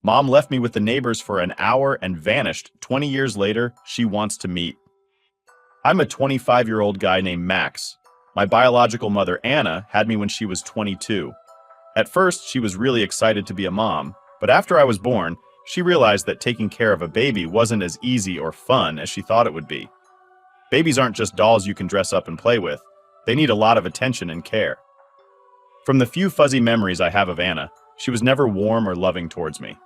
Mom left me with the neighbors for an hour and vanished. 20 years later, she wants to meet. I'm a 25-year-old guy named Max. My biological mother, Anna, had me when she was 22. At first, she was really excited to be a mom, but after I was born, she realized that taking care of a baby wasn't as easy or fun as she thought it would be. Babies aren't just dolls you can dress up and play with. They need a lot of attention and care. From the few fuzzy memories I have of Anna, she was never warm or loving towards me.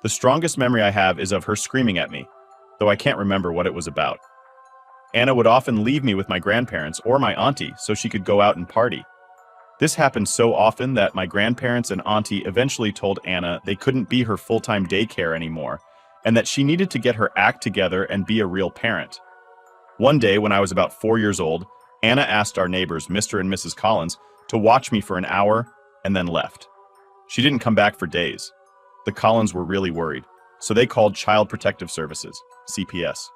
The strongest memory I have is of her screaming at me, though I can't remember what it was about. Anna would often leave me with my grandparents or my auntie so she could go out and party. This happened so often that my grandparents and auntie eventually told Anna they couldn't be her full-time daycare anymore, and that she needed to get her act together and be a real parent. One day, when I was about 4 years old, Anna asked our neighbors, Mr. and Mrs. Collins, to watch me for an hour and then left. She didn't come back for days. The Collins were really worried, so they called Child Protective Services, CPS.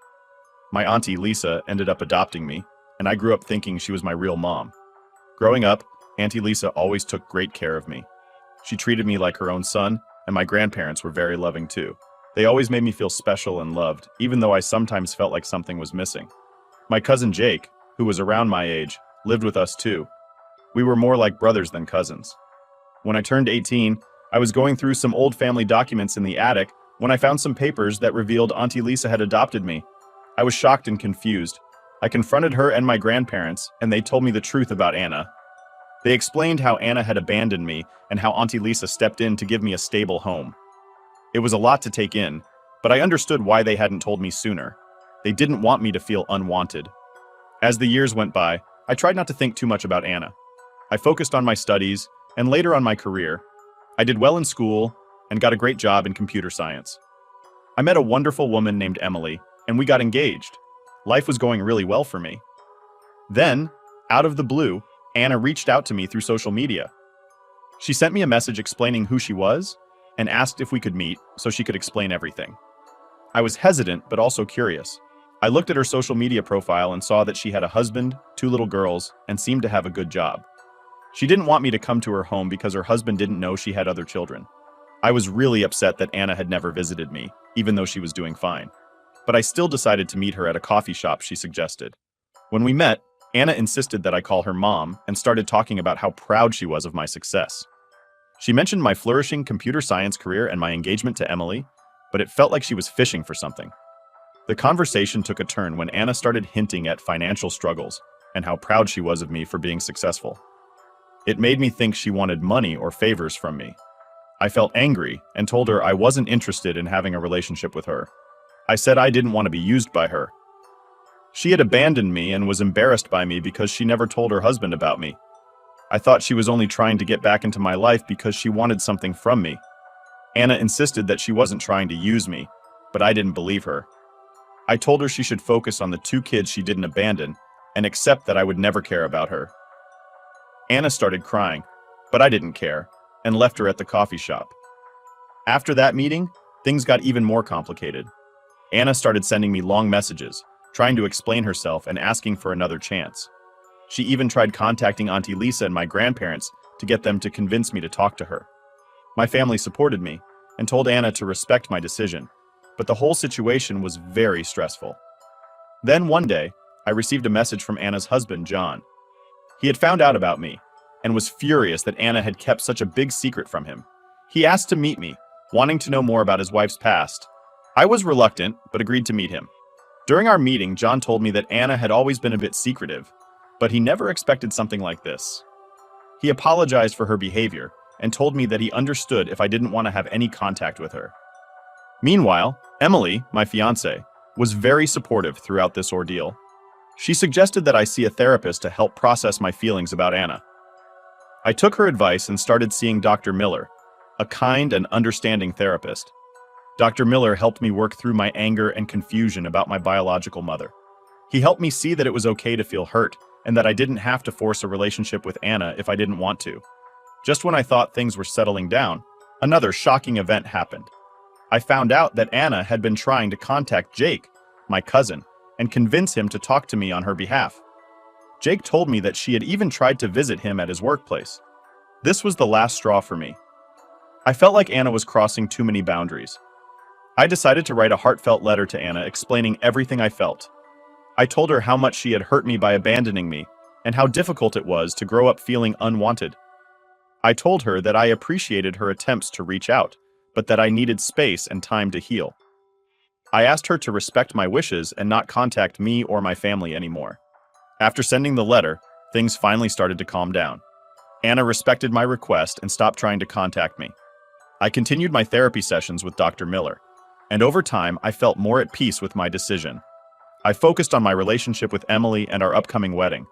My auntie Lisa ended up adopting me, and I grew up thinking she was my real mom. Growing up, Auntie Lisa always took great care of me. She treated me like her own son, and my grandparents were very loving too. They always made me feel special and loved, even though I sometimes felt like something was missing. My cousin Jake, who was around my age, lived with us too. We were more like brothers than cousins. When I turned 18, I was going through some old family documents in the attic when I found some papers that revealed Auntie Lisa had adopted me. I was shocked and confused. I confronted her and my grandparents, and they told me the truth about Anna. They explained how Anna had abandoned me and how Auntie Lisa stepped in to give me a stable home. It was a lot to take in, but I understood why they hadn't told me sooner. They didn't want me to feel unwanted. As the years went by, I tried not to think too much about Anna. I focused on my studies and later on my career. I did well in school and got a great job in computer science. I met a wonderful woman named Emily, and we got engaged. Life was going really well for me. Then, out of the blue, Anna reached out to me through social media. She sent me a message explaining who she was and asked if we could meet so she could explain everything. I was hesitant but also curious. I looked at her social media profile and saw that she had a husband, 2 little girls, and seemed to have a good job. She didn't want me to come to her home because her husband didn't know she had other children. I was really upset that Anna had never visited me, even though she was doing fine. But I still decided to meet her at a coffee shop she suggested. When we met, Anna insisted that I call her mom and started talking about how proud she was of my success. She mentioned my flourishing computer science career and my engagement to Emily, but it felt like she was fishing for something. The conversation took a turn when Anna started hinting at financial struggles and how proud she was of me for being successful. It made me think she wanted money or favors from me. I felt angry and told her I wasn't interested in having a relationship with her. I said I didn't want to be used by her. She had abandoned me and was embarrassed by me because she never told her husband about me. I thought she was only trying to get back into my life because she wanted something from me. Anna insisted that she wasn't trying to use me, but I didn't believe her. I told her she should focus on the 2 kids she didn't abandon and accept that I would never care about her. Anna started crying, but I didn't care and left her at the coffee shop. After that meeting, things got even more complicated. Anna started sending me long messages, trying to explain herself and asking for another chance. She even tried contacting Auntie Lisa and my grandparents to get them to convince me to talk to her. My family supported me and told Anna to respect my decision, but the whole situation was very stressful. Then one day, I received a message from Anna's husband, John. He had found out about me and was furious that Anna had kept such a big secret from him. He asked to meet me, wanting to know more about his wife's past. I was reluctant, but agreed to meet him. During our meeting, John told me that Anna had always been a bit secretive, but he never expected something like this. He apologized for her behavior and told me that he understood if I didn't want to have any contact with her. Meanwhile, Emily, my fiancée, was very supportive throughout this ordeal. She suggested that I see a therapist to help process my feelings about Anna. I took her advice and started seeing Dr. Miller, a kind and understanding therapist. Dr. Miller helped me work through my anger and confusion about my biological mother. He helped me see that it was okay to feel hurt and that I didn't have to force a relationship with Anna if I didn't want to. Just when I thought things were settling down, another shocking event happened. I found out that Anna had been trying to contact Jake, my cousin, and convince him to talk to me on her behalf. Jake told me that she had even tried to visit him at his workplace. This was the last straw for me. I felt like Anna was crossing too many boundaries. I decided to write a heartfelt letter to Anna explaining everything I felt. I told her how much she had hurt me by abandoning me, and how difficult it was to grow up feeling unwanted. I told her that I appreciated her attempts to reach out, but that I needed space and time to heal. I asked her to respect my wishes and not contact me or my family anymore. After sending the letter, things finally started to calm down. Anna respected my request and stopped trying to contact me. I continued my therapy sessions with Dr. Miller, and over time I felt more at peace with my decision. I focused on my relationship with Emily and our upcoming wedding.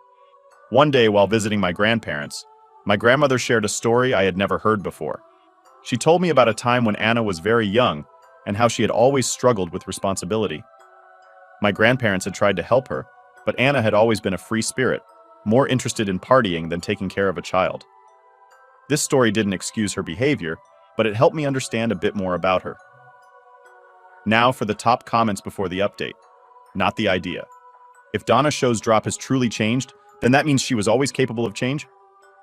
One day while visiting my grandparents, my grandmother shared a story I had never heard before. She told me about a time when Anna was very young and how she had always struggled with responsibility. My grandparents had tried to help her, but Anna had always been a free spirit, more interested in partying than taking care of a child. This story didn't excuse her behavior, but it helped me understand a bit more about her. Now for the top comments before the update. Not the idea. If Donna Show's drop has truly changed, then that means she was always capable of change?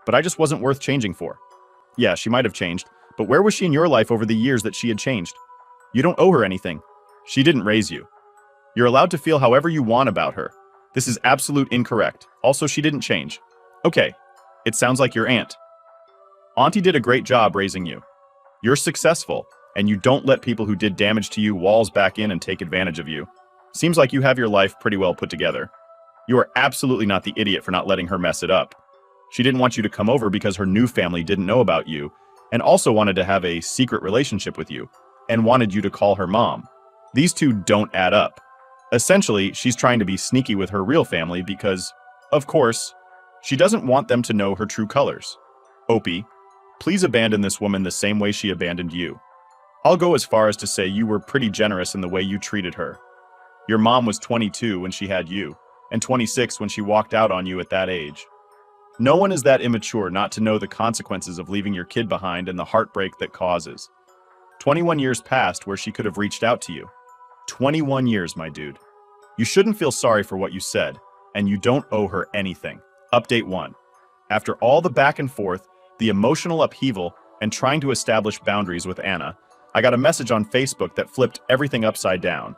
But I just wasn't worth changing for. Yeah, she might have changed, but where was she in your life over the years that she had changed? You don't owe her anything. She didn't raise you. You're allowed to feel however you want about her. This is absolute incorrect. Also, she didn't change. Okay, it sounds like your aunt. Auntie did a great job raising you. You're successful, and you don't let people who did damage to you walls back in and take advantage of you. Seems like you have your life pretty well put together. You are absolutely not the idiot for not letting her mess it up. She didn't want you to come over because her new family didn't know about you, and also wanted to have a secret relationship with you, and wanted you to call her mom. These two don't add up. Essentially, she's trying to be sneaky with her real family because, of course, she doesn't want them to know her true colors. Opie, please abandon this woman the same way she abandoned you. I'll go as far as to say you were pretty generous in the way you treated her. Your mom was 22 when she had you, and 26 when she walked out on you at that age. No one is that immature not to know the consequences of leaving your kid behind and the heartbreak that causes. 21 years passed where she could have reached out to you. 21 years, my dude. You shouldn't feel sorry for what you said, and you don't owe her anything. Update 1. After all the back and forth, the emotional upheaval, and trying to establish boundaries with Anna, I got a message on Facebook that flipped everything upside down.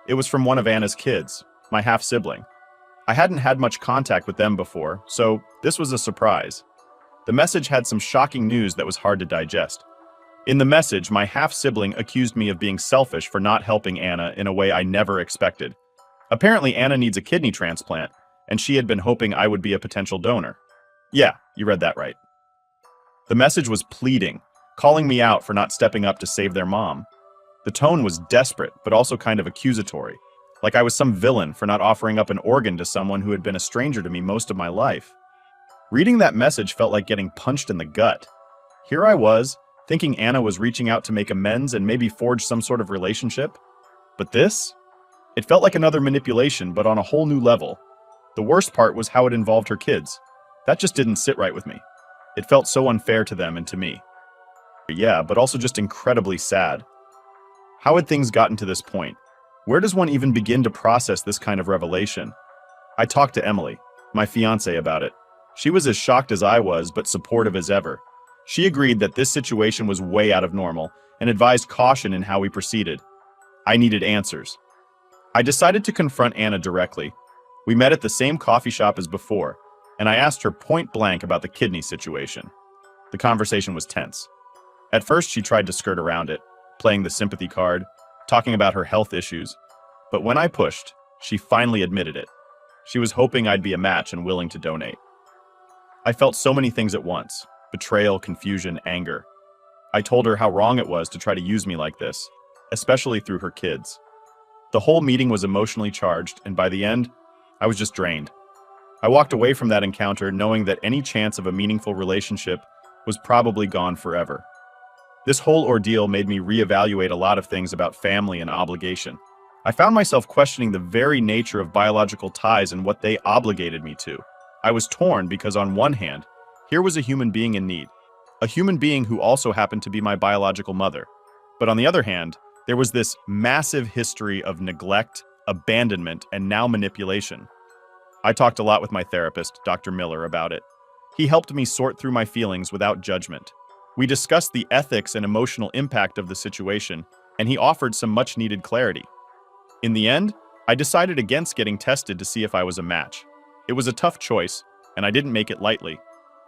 It was from one of Anna's kids, my half-sibling. I hadn't had much contact with them before, so this was a surprise. The message had some shocking news that was hard to digest. In the message, my half-sibling accused me of being selfish for not helping Anna in a way I never expected. Apparently, Anna needs a kidney transplant, and she had been hoping I would be a potential donor. Yeah, you read that right. The message was pleading, calling me out for not stepping up to save their mom. The tone was desperate, but also kind of accusatory, like I was some villain for not offering up an organ to someone who had been a stranger to me most of my life. Reading that message felt like getting punched in the gut. Here I was, thinking Anna was reaching out to make amends and maybe forge some sort of relationship. But this? It felt like another manipulation, but on a whole new level. The worst part was how it involved her kids. That just didn't sit right with me. It felt so unfair to them and to me. Yeah, but also just incredibly sad. How had things gotten to this point? Where does one even begin to process this kind of revelation? I talked to Emily, my fiancée, about it. She was as shocked as I was, but supportive as ever. She agreed that this situation was way out of normal and advised caution in how we proceeded. I needed answers. I decided to confront Anna directly. We met at the same coffee shop as before, and I asked her point blank about the kidney situation. The conversation was tense. At first, she tried to skirt around it, playing the sympathy card, talking about her health issues. But when I pushed, she finally admitted it. She was hoping I'd be a match and willing to donate. I felt so many things at once: betrayal, confusion, anger. I told her how wrong it was to try to use me like this, especially through her kids. The whole meeting was emotionally charged, and by the end, I was just drained. I walked away from that encounter knowing that any chance of a meaningful relationship was probably gone forever. This whole ordeal made me reevaluate a lot of things about family and obligation. I found myself questioning the very nature of biological ties and what they obligated me to. I was torn because on one hand, here was a human being in need, a human being who also happened to be my biological mother. But on the other hand, there was this massive history of neglect, abandonment, and now manipulation. I talked a lot with my therapist, Dr. Miller, about it. He helped me sort through my feelings without judgment. We discussed the ethics and emotional impact of the situation, and he offered some much-needed clarity. In the end, I decided against getting tested to see if I was a match. It was a tough choice, and I didn't make it lightly.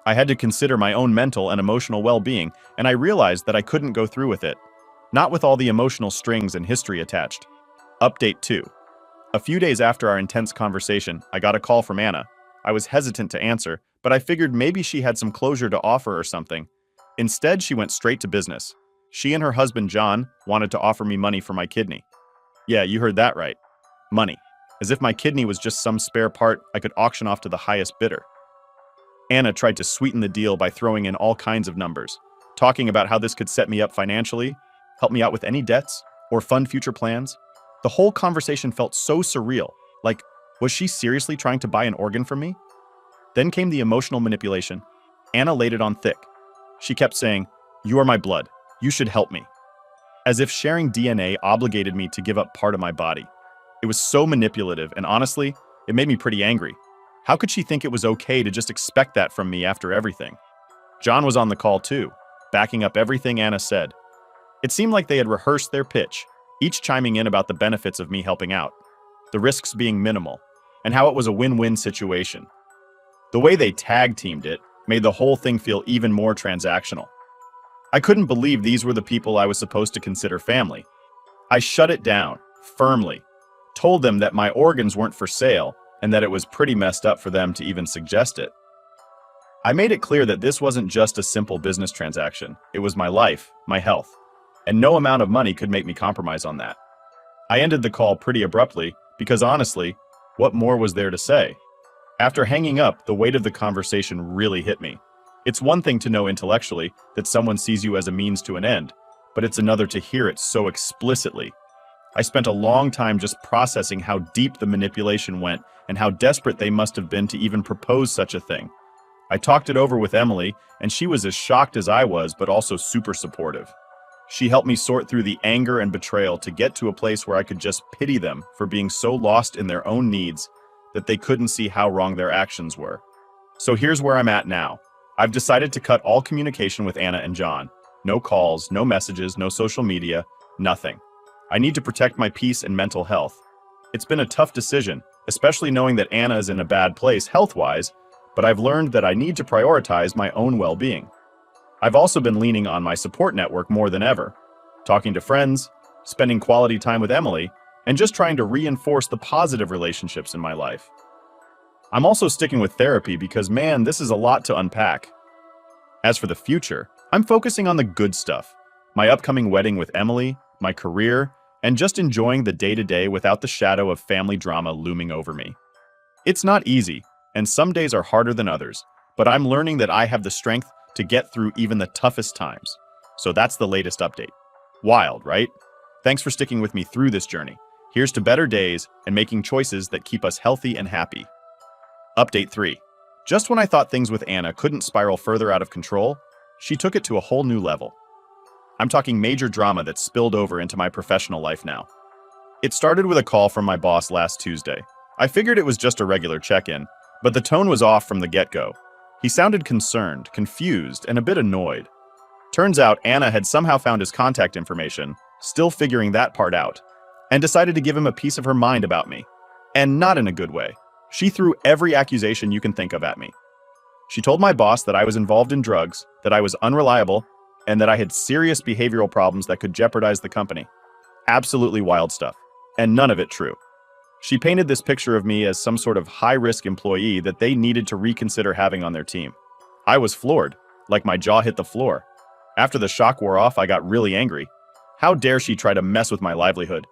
I had to consider my own mental and emotional well-being, and I realized that I couldn't go through with it. Not with all the emotional strings and history attached. Update 2. A few days after our intense conversation, I got a call from Anna. I was hesitant to answer, but I figured maybe she had some closure to offer or something. Instead, she went straight to business. She and her husband, John, wanted to offer me money for my kidney. Yeah, you heard that right. Money. As if my kidney was just some spare part I could auction off to the highest bidder. Anna tried to sweeten the deal by throwing in all kinds of numbers, talking about how this could set me up financially, help me out with any debts, or fund future plans. The whole conversation felt so surreal, like, was she seriously trying to buy an organ from me? Then came the emotional manipulation. Anna laid it on thick. She kept saying, "You are my blood. You should help me." As if sharing DNA obligated me to give up part of my body. It was so manipulative, and honestly, it made me pretty angry. How could she think it was okay to just expect that from me after everything? John was on the call too, backing up everything Anna said. It seemed like they had rehearsed their pitch, each chiming in about the benefits of me helping out, the risks being minimal, and how it was a win-win situation. The way they tag-teamed it made the whole thing feel even more transactional. I couldn't believe these were the people I was supposed to consider family. I shut it down, firmly, told them that my organs weren't for sale and that it was pretty messed up for them to even suggest it. I made it clear that this wasn't just a simple business transaction. It was my life, my health, and no amount of money could make me compromise on that. I ended the call pretty abruptly because honestly, what more was there to say? After hanging up, the weight of the conversation really hit me. It's one thing to know intellectually that someone sees you as a means to an end, but it's another to hear it so explicitly. I spent a long time just processing how deep the manipulation went and how desperate they must have been to even propose such a thing. I talked it over with Emily, and she was as shocked as I was, but also super supportive. She helped me sort through the anger and betrayal to get to a place where I could just pity them for being so lost in their own needs that they couldn't see how wrong their actions were. So here's where I'm at now. I've decided to cut all communication with Anna and John. No calls, no messages, no social media, nothing. I need to protect my peace and mental health. It's been a tough decision, especially knowing that Anna is in a bad place health-wise, but I've learned that I need to prioritize my own well-being. I've also been leaning on my support network more than ever, talking to friends, spending quality time with Emily, and just trying to reinforce the positive relationships in my life. I'm also sticking with therapy because, man, this is a lot to unpack. As for the future, I'm focusing on the good stuff. My upcoming wedding with Emily, my career, and just enjoying the day-to-day without the shadow of family drama looming over me. It's not easy, and some days are harder than others, but I'm learning that I have the strength to get through even the toughest times. So that's the latest update. Wild, right? Thanks for sticking with me through this journey. Here's to better days and making choices that keep us healthy and happy. Update 3. Just when I thought things with Anna couldn't spiral further out of control, she took it to a whole new level. I'm talking major drama that spilled over into my professional life now. It started with a call from my boss last Tuesday. I figured it was just a regular check-in, but the tone was off from the get-go. He sounded concerned, confused, and a bit annoyed. Turns out Anna had somehow found his contact information, still figuring that part out, and decided to give him a piece of her mind about me. And not in a good way. She threw every accusation you can think of at me. She told my boss that I was involved in drugs, that I was unreliable, and that I had serious behavioral problems that could jeopardize the company. Absolutely wild stuff, and none of it true. She painted this picture of me as some sort of high-risk employee that they needed to reconsider having on their team. I was floored, like my jaw hit the floor. After the shock wore off, I got really angry. How dare she try to mess with my livelihood?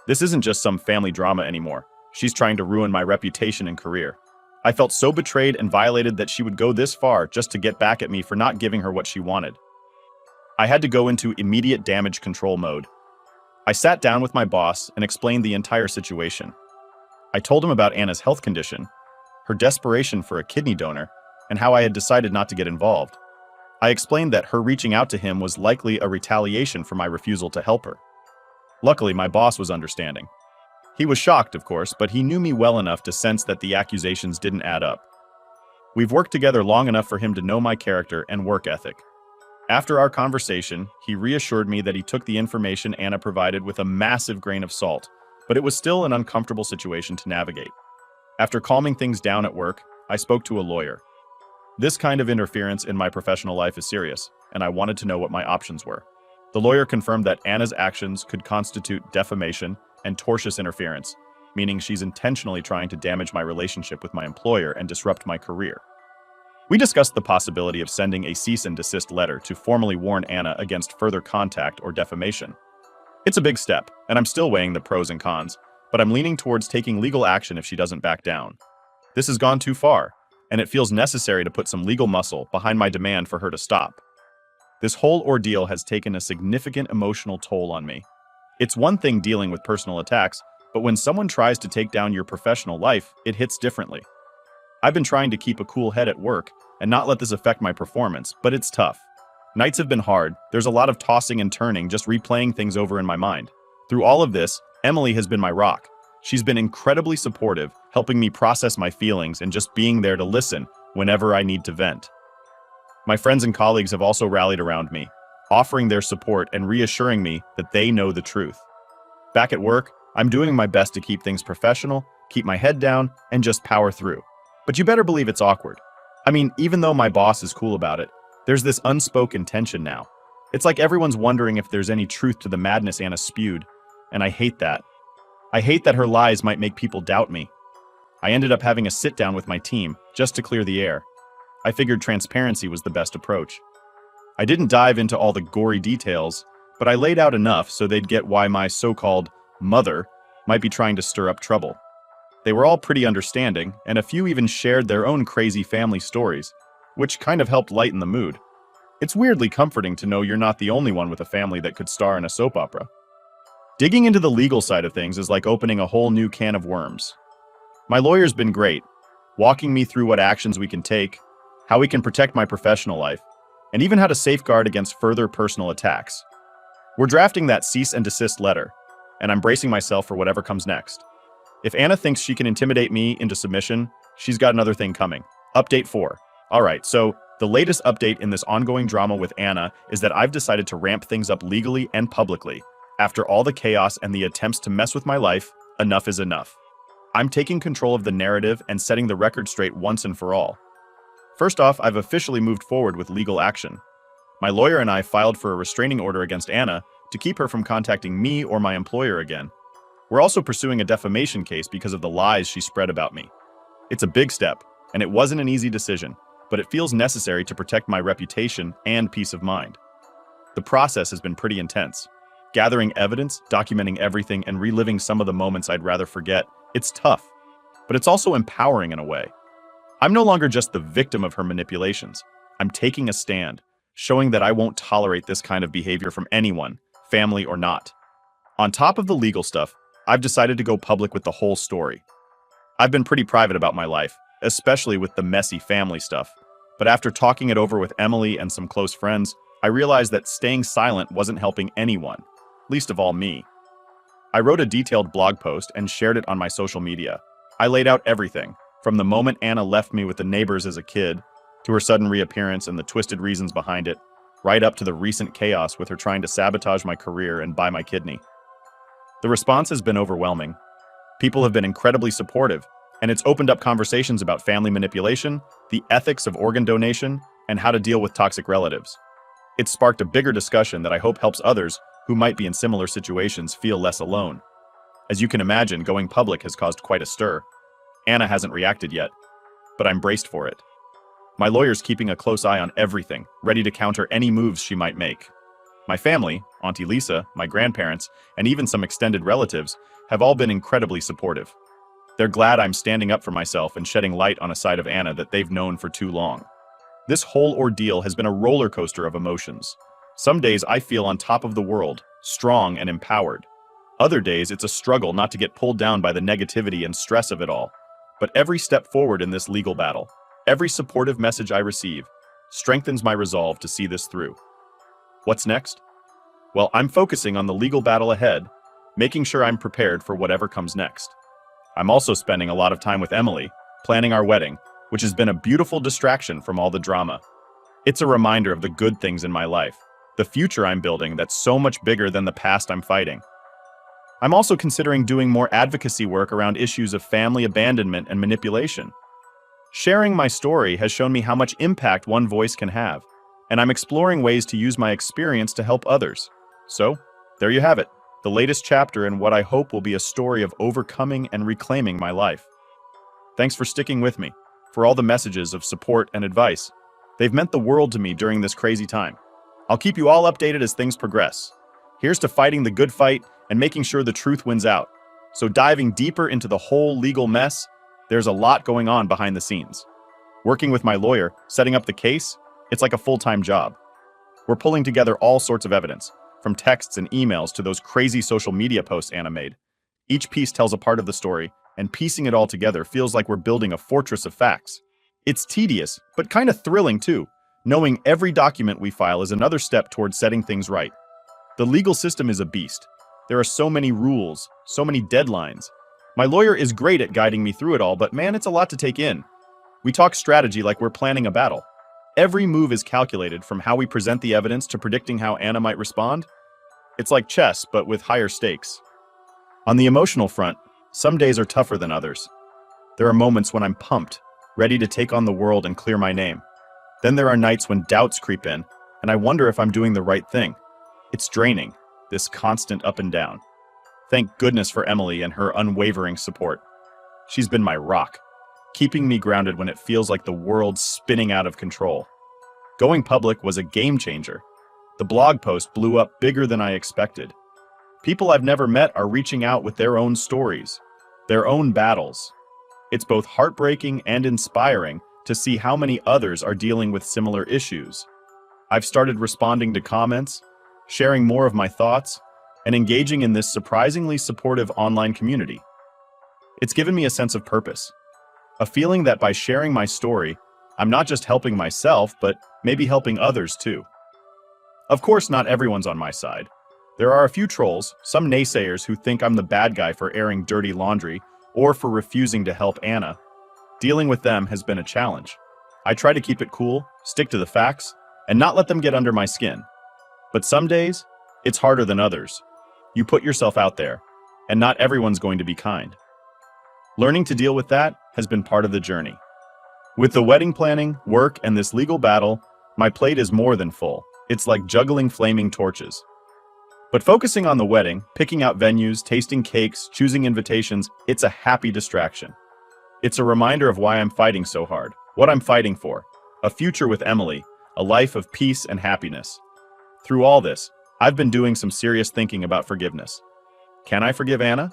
This isn't just some family drama anymore. She's trying to ruin my reputation and career. I felt so betrayed and violated that she would go this far just to get back at me for not giving her what she wanted. I had to go into immediate damage control mode. I sat down with my boss and explained the entire situation. I told him about Anna's health condition, her desperation for a kidney donor, and how I had decided not to get involved. I explained that her reaching out to him was likely a retaliation for my refusal to help her. Luckily, my boss was understanding. He was shocked, of course, but he knew me well enough to sense that the accusations didn't add up. We've worked together long enough for him to know my character and work ethic. After our conversation, he reassured me that he took the information Anna provided with a massive grain of salt, but it was still an uncomfortable situation to navigate. After calming things down at work, I spoke to a lawyer. This kind of interference in my professional life is serious, and I wanted to know what my options were. The lawyer confirmed that Anna's actions could constitute defamation and tortious interference, meaning she's intentionally trying to damage my relationship with my employer and disrupt my career. We discussed the possibility of sending a cease and desist letter to formally warn Anna against further contact or defamation. It's a big step, and I'm still weighing the pros and cons, but I'm leaning towards taking legal action if she doesn't back down. This has gone too far, and it feels necessary to put some legal muscle behind my demand for her to stop. This whole ordeal has taken a significant emotional toll on me. It's one thing dealing with personal attacks, but when someone tries to take down your professional life, it hits differently. I've been trying to keep a cool head at work and not let this affect my performance, but it's tough. Nights have been hard, there's a lot of tossing and turning, just replaying things over in my mind. Through all of this, Emily has been my rock. She's been incredibly supportive, helping me process my feelings and just being there to listen whenever I need to vent. My friends and colleagues have also rallied around me, offering their support and reassuring me that they know the truth. Back at work, I'm doing my best to keep things professional, keep my head down, and just power through. But you better believe it's awkward. I mean, even though my boss is cool about it, there's this unspoken tension now. It's like everyone's wondering if there's any truth to the madness Anna spewed, and I hate that. I hate that her lies might make people doubt me. I ended up having a sit-down with my team, just to clear the air. I figured transparency was the best approach. I didn't dive into all the gory details, but I laid out enough so they'd get why my so-called mother might be trying to stir up trouble. They were all pretty understanding, and a few even shared their own crazy family stories, which kind of helped lighten the mood. It's weirdly comforting to know you're not the only one with a family that could star in a soap opera. Digging into the legal side of things is like opening a whole new can of worms. My lawyer's been great, walking me through what actions we can take, how we can protect my professional life, and even how to safeguard against further personal attacks. We're drafting that cease and desist letter, and I'm bracing myself for whatever comes next. If Anna thinks she can intimidate me into submission, she's got another thing coming. Update 4. Alright, so the latest update in this ongoing drama with Anna is that I've decided to ramp things up legally and publicly. After all the chaos and the attempts to mess with my life, enough is enough. I'm taking control of the narrative and setting the record straight once and for all. First off, I've officially moved forward with legal action. My lawyer and I filed for a restraining order against Anna to keep her from contacting me or my employer again. We're also pursuing a defamation case because of the lies she spread about me. It's a big step, and it wasn't an easy decision, but it feels necessary to protect my reputation and peace of mind. The process has been pretty intense. Gathering evidence, documenting everything, and reliving some of the moments I'd rather forget, it's tough, but it's also empowering in a way. I'm no longer just the victim of her manipulations. I'm taking a stand, showing that I won't tolerate this kind of behavior from anyone, family or not. On top of the legal stuff, I've decided to go public with the whole story. I've been pretty private about my life, especially with the messy family stuff, but after talking it over with Emily and some close friends, I realized that staying silent wasn't helping anyone, least of all me. I wrote a detailed blog post and shared it on my social media. I laid out everything, from the moment Anna left me with the neighbors as a kid, to her sudden reappearance and the twisted reasons behind it, right up to the recent chaos with her trying to sabotage my career and buy my kidney. The response has been overwhelming. People have been incredibly supportive, and it's opened up conversations about family manipulation, the ethics of organ donation, and how to deal with toxic relatives. It's sparked a bigger discussion that I hope helps others who might be in similar situations feel less alone. As you can imagine, going public has caused quite a stir. Anna hasn't reacted yet, but I'm braced for it. My lawyer's keeping a close eye on everything, ready to counter any moves she might make. My family, Auntie Lisa, my grandparents, and even some extended relatives have all been incredibly supportive. They're glad I'm standing up for myself and shedding light on a side of Anna that they've known for too long. This whole ordeal has been a roller coaster of emotions. Some days I feel on top of the world, strong and empowered. Other days it's a struggle not to get pulled down by the negativity and stress of it all. But every step forward in this legal battle, every supportive message I receive, strengthens my resolve to see this through. What's next? Well, I'm focusing on the legal battle ahead, making sure I'm prepared for whatever comes next. I'm also spending a lot of time with Emily, planning our wedding, which has been a beautiful distraction from all the drama. It's a reminder of the good things in my life, the future I'm building that's so much bigger than the past I'm fighting. I'm also considering doing more advocacy work around issues of family abandonment and manipulation. Sharing my story has shown me how much impact one voice can have, and I'm exploring ways to use my experience to help others. So, there you have it, the latest chapter in what I hope will be a story of overcoming and reclaiming my life. Thanks for sticking with me, for all the messages of support and advice. They've meant the world to me during this crazy time. I'll keep you all updated as things progress. Here's to fighting the good fight and making sure the truth wins out. So diving deeper into the whole legal mess, there's a lot going on behind the scenes. Working with my lawyer, setting up the case, it's like a full-time job. We're pulling together all sorts of evidence, from texts and emails to those crazy social media posts Anna made. Each piece tells a part of the story, and piecing it all together feels like we're building a fortress of facts. It's tedious, but kind of thrilling too, knowing every document we file is another step towards setting things right. The legal system is a beast. There are so many rules, so many deadlines. My lawyer is great at guiding me through it all, but man, it's a lot to take in. We talk strategy like we're planning a battle. Every move is calculated, from how we present the evidence to predicting how Anna might respond. It's like chess, but with higher stakes. On the emotional front, some days are tougher than others. There are moments when I'm pumped, ready to take on the world and clear my name. Then there are nights when doubts creep in, and I wonder if I'm doing the right thing. It's draining, this constant up and down. Thank goodness for Emily and her unwavering support. She's been my rock, keeping me grounded when it feels like the world's spinning out of control. Going public was a game changer. The blog post blew up bigger than I expected. People I've never met are reaching out with their own stories, their own battles. It's both heartbreaking and inspiring to see how many others are dealing with similar issues. I've started responding to comments, sharing more of my thoughts, and engaging in this surprisingly supportive online community. It's given me a sense of purpose, a feeling that by sharing my story, I'm not just helping myself, but maybe helping others too. Of course, not everyone's on my side. There are a few trolls, some naysayers who think I'm the bad guy for airing dirty laundry or for refusing to help Anna. Dealing with them has been a challenge. I try to keep it cool, stick to the facts, and not let them get under my skin. But some days, it's harder than others. You put yourself out there, and not everyone's going to be kind. Learning to deal with that has been part of the journey. With the wedding planning, work, and this legal battle, my plate is more than full. It's like juggling flaming torches. But focusing on the wedding, picking out venues, tasting cakes, choosing invitations, it's a happy distraction. It's a reminder of why I'm fighting so hard, what I'm fighting for, a future with Emily, a life of peace and happiness. Through all this, I've been doing some serious thinking about forgiveness. Can I forgive Anna?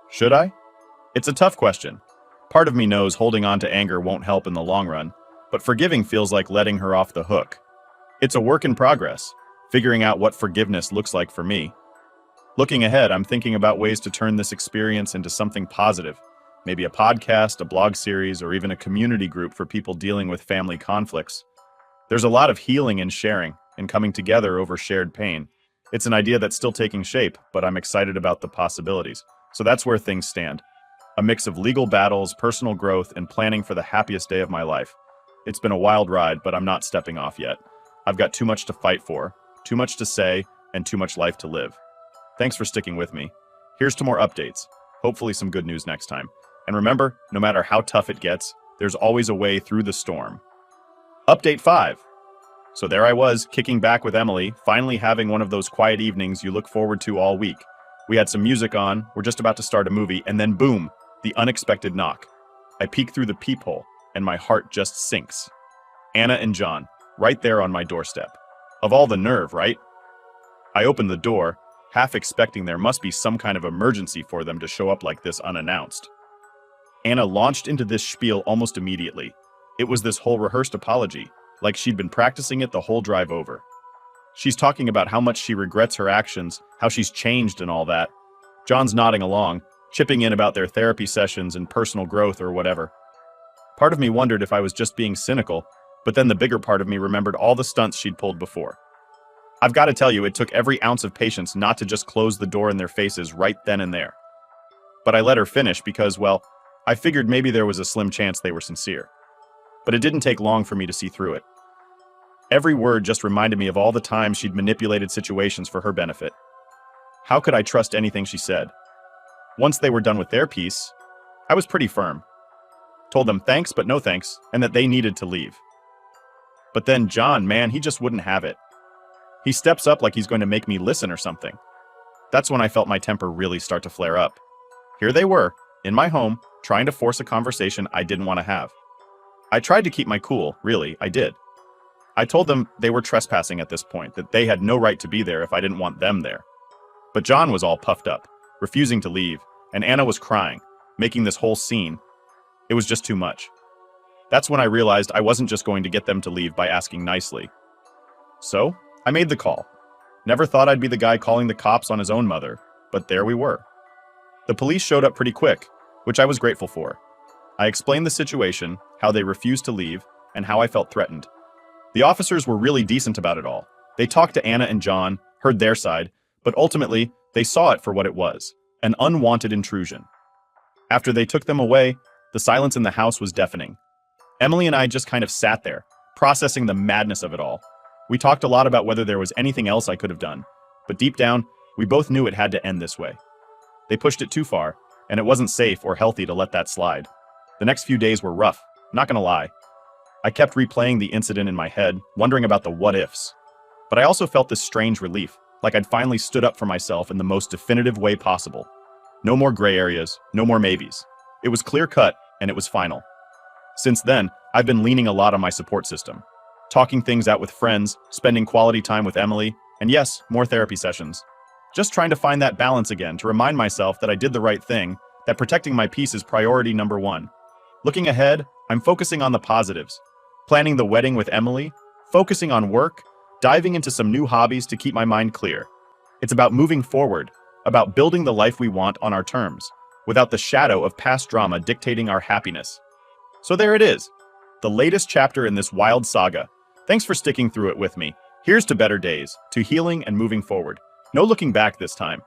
Should I? It's a tough question. Part of me knows holding on to anger won't help in the long run, but forgiving feels like letting her off the hook. It's a work in progress, figuring out what forgiveness looks like for me. Looking ahead, I'm thinking about ways to turn this experience into something positive, maybe a podcast, a blog series, or even a community group for people dealing with family conflicts. There's a lot of healing and sharing, and coming together over shared pain. It's an idea that's still taking shape, but I'm excited about the possibilities. So that's where things stand. A mix of legal battles, personal growth, and planning for the happiest day of my life. It's been a wild ride, but I'm not stepping off yet. I've got too much to fight for, too much to say, and too much life to live. Thanks for sticking with me. Here's to more updates. Hopefully some good news next time. And remember, no matter how tough it gets, there's always a way through the storm. Update 5. So there I was, kicking back with Emily, finally having one of those quiet evenings you look forward to all week. We had some music on, we're just about to start a movie, and then boom, the unexpected knock. I peek through the peephole, and my heart just sinks. Anna and John, right there on my doorstep. Of all the nerve, right? I opened the door, half expecting there must be some kind of emergency for them to show up like this unannounced. Anna launched into this spiel almost immediately. It was this whole rehearsed apology, like she'd been practicing it the whole drive over. She's talking about how much she regrets her actions, how she's changed and all that. John's nodding along, chipping in about their therapy sessions and personal growth or whatever. Part of me wondered if I was just being cynical, but then the bigger part of me remembered all the stunts she'd pulled before. I've got to tell you, it took every ounce of patience not to just close the door in their faces right then and there. But I let her finish because, well, I figured maybe there was a slim chance they were sincere. But it didn't take long for me to see through it. Every word just reminded me of all the times she'd manipulated situations for her benefit. How could I trust anything she said? Once they were done with their piece, I was pretty firm. Told them thanks but no thanks, and that they needed to leave. But then John, man, he just wouldn't have it. He steps up like he's going to make me listen or something. That's when I felt my temper really start to flare up. Here they were, in my home, trying to force a conversation I didn't want to have. I tried to keep my cool, really, I did. I told them they were trespassing at this point, that they had no right to be there if I didn't want them there. But John was all puffed up, refusing to leave, and Anna was crying, making this whole scene. It was just too much. That's when I realized I wasn't just going to get them to leave by asking nicely. So, I made the call. Never thought I'd be the guy calling the cops on his own mother, but there we were. The police showed up pretty quick, which I was grateful for. I explained the situation, how they refused to leave, and how I felt threatened. The officers were really decent about it all. They talked to Anna and John, heard their side, but ultimately, they saw it for what it was, an unwanted intrusion. After they took them away, the silence in the house was deafening. Emily and I just kind of sat there, processing the madness of it all. We talked a lot about whether there was anything else I could have done, but deep down, we both knew it had to end this way. They pushed it too far, and it wasn't safe or healthy to let that slide. The next few days were rough, not gonna lie. I kept replaying the incident in my head, wondering about the what-ifs. But I also felt this strange relief, like I'd finally stood up for myself in the most definitive way possible. No more gray areas, no more maybes. It was clear-cut, and it was final. Since then, I've been leaning a lot on my support system. Talking things out with friends, spending quality time with Emily, and yes, more therapy sessions. Just trying to find that balance again to remind myself that I did the right thing, that protecting my peace is priority number one. Looking ahead, I'm focusing on the positives. Planning the wedding with Emily, focusing on work, diving into some new hobbies to keep my mind clear. It's about moving forward, about building the life we want on our terms, without the shadow of past drama dictating our happiness. So there it is, the latest chapter in this wild saga. Thanks for sticking through it with me. Here's to better days, to healing and moving forward. No looking back this time.